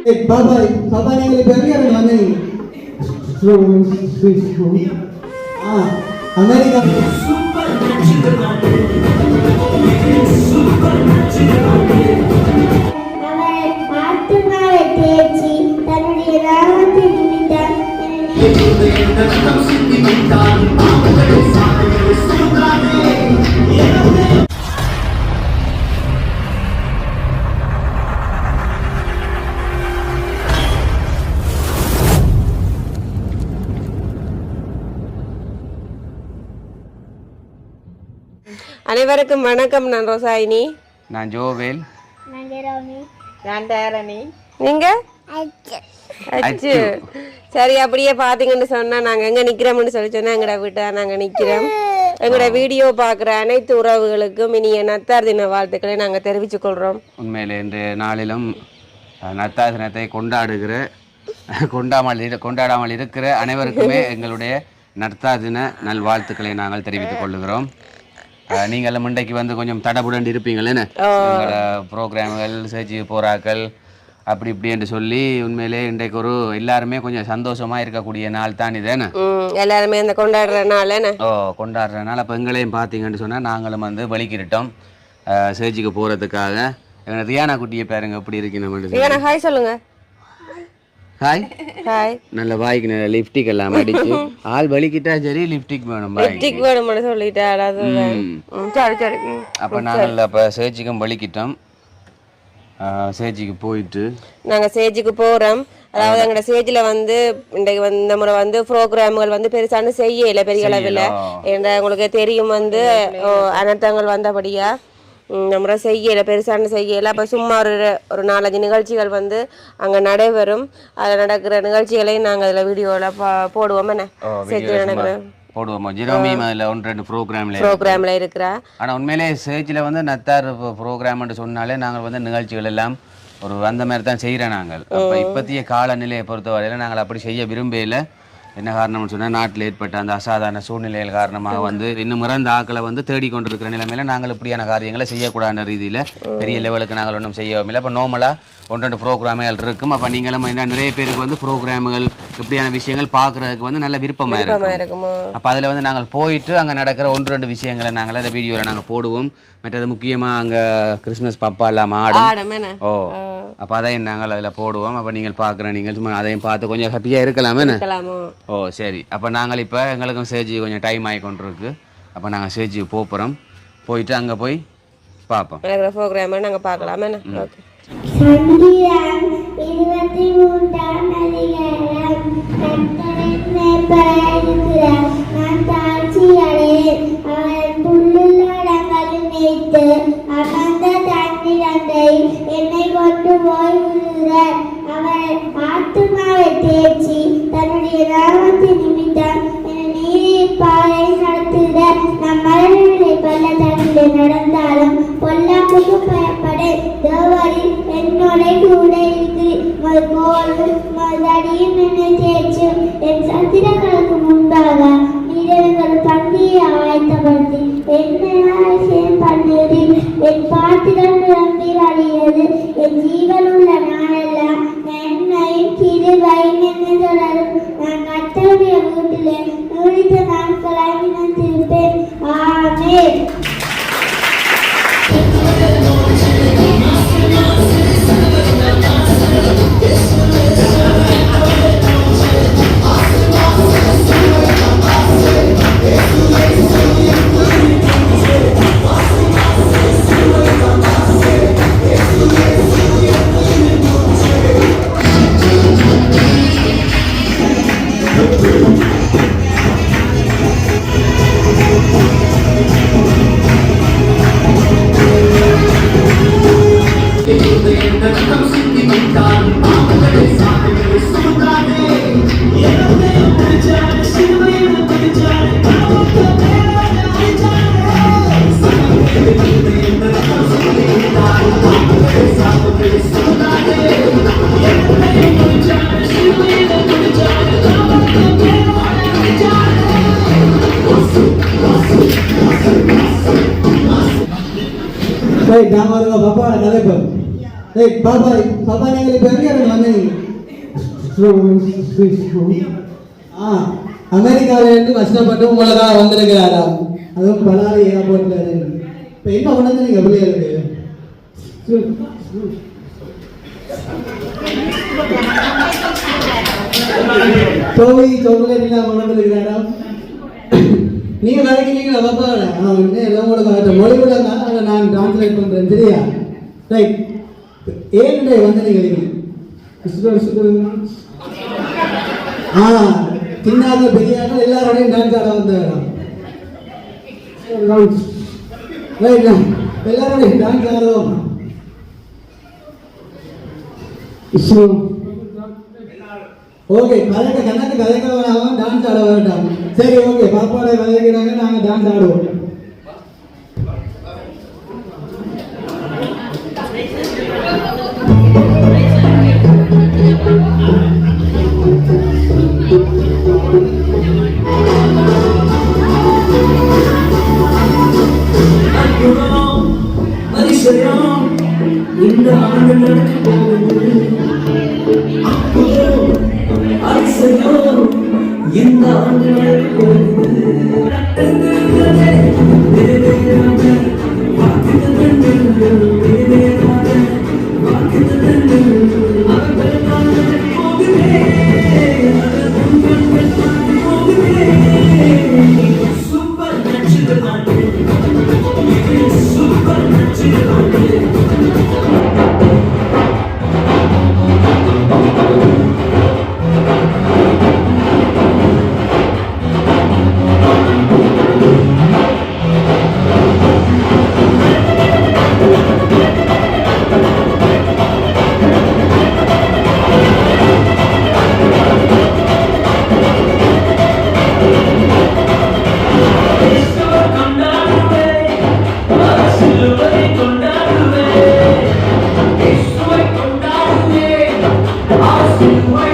பாபா பாபா நீங்கள் இப்போ எங்கே வந்தீங்க? அமெரிக்கா. அனைவருக்கும் வணக்கம். நான் ரோசாயினி. நான் ஜோவேல். நான் தாரணி. நீங்க அச்சு. சரி, அப்படியே பாத்தீங்கன்னு சொன்னா நாங்க எங்க நிக்கிறோம்னு சொல்லி சொன்னா எங்கட வீட்டை நாங்க நிக்கிறோம். எங்களோட வீடியோ பார்க்குற அனைத்து உறவுகளுக்கும் இனிய நத்தார் தின வாழ்த்துக்களை நாங்கள் தெரிவித்துக் கொள்கிறோம். உண்மையில் இன்றைய நாளிலும் நத்தார் தினத்தை கொண்டாடாமல் இருக்கிற அனைவருக்குமே எங்களுடைய நத்தார் தின நல்வாழ்த்துக்களை நாங்கள் தெரிவித்துக் கொள்ளுகிறோம். நீங்கள் முண்டைக்கு வந்து கொஞ்சம் தடபுடண்டு இருப்பீங்களேன்னு எங்களோட ப்ரோக்ராம்கள் சேர்ச்சி போராக்கள் அப்படி இப்படி என்று சொல்லி உண்மையிலே இன்றைக்கு ஒரு எல்லாருமே கொஞ்சம் சந்தோஷமா இருக்கக்கூடிய நாள் தான் இதுன்னு எல்லாருமே இந்த கொண்டாடுற நாள். கொண்டாடுற நாள். அப்போ எங்களையும் பார்த்தீங்கன்னு சொன்னால் நாங்களும் வந்து வலிக்கிட்டோம் சேர்ச்சிக்கு போகிறதுக்காக. எங்களை ரியானா குட்டியை பாருங்க எப்படி இருக்கு. ஹாய் சொல்லுங்க. Hi hi. நல்ல வாய்க்கு நல்ல லிப்டிக் எல்லாம் அடிச்சு ஆள் வலிக்கிட்டா சரி லிப்டிக் வேணும் சொல்லிட்டா. அப்போ நாங்கள் அப்போ சேர்ச்சிக்கும் வலிக்கிட்டோம். சேஜிக்கு போயிட்டு நாங்கள் சேஜிக்கு போகிறோம். அதாவது எங்களோட சேஜில் வந்து இன்றைக்கு வந்து இந்த முறை வந்து ப்ரோக்ராம்கள் வந்து பெருசானு செய்யலை பெரிய அளவில். ஏன்னா உங்களுக்கு தெரியும் வந்து அனர்த்தங்கள் வந்தபடியா இந்த முறை செய்யலை பெருசானு செய்யலை. அப்போ சும்மா ஒரு 4-5 நிகழ்ச்சிகள் வந்து அங்கே நடைபெறும். அதில் நடக்கிற நிகழ்ச்சிகளையும் நாங்கள் அதில் வீடியோவில் போடுவோம். என்ன சேஜில் நடக்கிற போடுவோம். ஜெரோமியும் அதில் 1-2 ப்ரோக்ராமில் இருக்கிறா. ஆனால் உண்மையிலே சேர்ச்சில் வந்து நத்தார் ப்ரோக்ராம்னு சொன்னாலே நாங்கள் வந்து நிகழ்ச்சிகள் எல்லாம் ஒரு அந்த மாதிரி தான் செய்கிறோம் நாங்கள். அப்போ இப்போத்திய காலநிலையை பொறுத்தவரையில் நாங்கள் அப்படி செய்ய விரும்பல. என்ன காரணம்னு சொன்னால் நாட்டில் ஏற்பட்ட அந்த அசாதாரண சூழ்நிலைகள் காரணமாக வந்து இன்னும் இறந்த ஆக்களை வந்து தேடிக்கொண்டிருக்கிற நிலைமையில நாங்கள் இப்படியான காரியங்களை செய்யக்கூடாத ரீதியில் பெரிய லெவலுக்கு நாங்கள் ஒன்றும் செய்யவில்லை. அப்போ நார்மலாக 1-2 ப்ரோக்ராம்கள் இருக்கும். அப்போ நீங்களும் நிறைய பேருக்கு வந்து ப்ரோக்ராம்கள் இப்படியான விஷயங்கள் பார்க்குறதுக்கு வந்து நல்ல விருப்பமாக இருக்கும். அப்போ அதில் வந்து நாங்கள் போயிட்டு அங்கே நடக்கிற 1-2 விஷயங்களை நாங்கள் அந்த வீடியோவில் நாங்கள் போடுவோம். மற்றது முக்கியமாக அங்கே கிறிஸ்மஸ் பப்பா எல்லாம் ஆடும். அப்போ அதையும் நாங்கள் அதில் போடுவோம். அப்போ நீங்கள் பார்க்குற நீங்கள் சும்மா அதையும் பார்த்து கொஞ்சம் ஹாப்பியாக இருக்கலாமே. சரி. அப்போ நாங்கள் இப்போ எங்களுக்கும் சேஜி கொஞ்சம் டைம் ஆகி கொண்டிருக்கு. அப்போ நாங்கள் சேஜிக்கு போகிறோம். போயிட்டு அங்கே போய் பார்ப்போம் ப்ரோக்ராம் நாங்கள் பார்க்கலாமே. ஓகே. சங்கீதம் 23ஆம் அதிகாரம். கர்த்தரின் மேய்ப்பராயிருக்கிறார், நான் தாழ்ச்சியடையேன். அவன் புல்லுள்ள இடங்களில் மேய்த்து அமர்ந்த தண்ணீர் அண்டையில் என்னை கொண்டு போய் விடுகிறார். அவர் ஆத்துமாவை தேய்ச்சி தன்னுடைய நாமத்தின் நிமித்தம் என்னை நீரின் பாதை நடத்துகிறார். நம் மரணங்களை பள்ளத்தாக்கிலே நடந்தாலும் பொல்லாப்புக்கு பயப்படேன். தேவரில் என்னோட கூட இருக்கு. மறுபடியும் என்னை தேய்ச்சும் என் சத்திரங்களுக்கு முன்பாக நீரங்கள் பந்தியை ஆயத்தப்படுத்தி என்னை பண்ணுகிறேன். என் பாத்திரம் நிரம்பி வழியது. என் ஜீவன் உள்ள நாளெல்லாம் நன்மையும் கிருபையும் என்னை தொடரும். நான் கர்த்தருடைய வீட்டிலே நீடித்த நாட்களாய் நினைத்திருப்பேன். ஆமென். நாங்கள் பாப்பா கதைப்போம். ஏய் பாப்பா பாப்பா நீங்கள் இப்போ எங்கே இருந்து வந்தீங்க அமெரிக்காவிலேருந்து கஷ்டப்பட்டு உங்களுக்காக வந்திருக்கிறாராம் அதுவும் பலாரி ஏர்போர்ட்டில் இப்போ எங்கே கொண்டு நீங்கள் பிள்ளைகளுக்கு தோவி சாக்லேட் எல்லாம் கொண்டு இருக்கிறாராம் நீங்கள் விளக்கினீங்களா பாப்பா எல்லாம் உங்களுக்கு மொழி கூட அதை நான் டிரான்ஸ்லேட் பண்ணுறேன் சரியா ரைட் ஏன்டே வந்து நீங்கள் தின்னாத பெரியார்கள் எல்லாரோடையும் டான்ஸ் ஆட வந்தாராம் ரைட் எல்லாரோடையும் டான்ஸ் ஆடுவோம் ஓகே கணக்கு கதைக்க வேணாம் டான்ஸ் ஆட வேண்டாம் சரி ஓகே பாப்பாவோட கதைக்கிறாங்க நாங்கள் டான்ஸ் ஆடுவோம் இந்த ஆண்டு நடக்க போகுது அதிசயம் இந்த ஆண்டு நடக்க போகுது சூப்பர் நட்சத்திரம் சூப்பர் நட்சத்திரம் I'll see you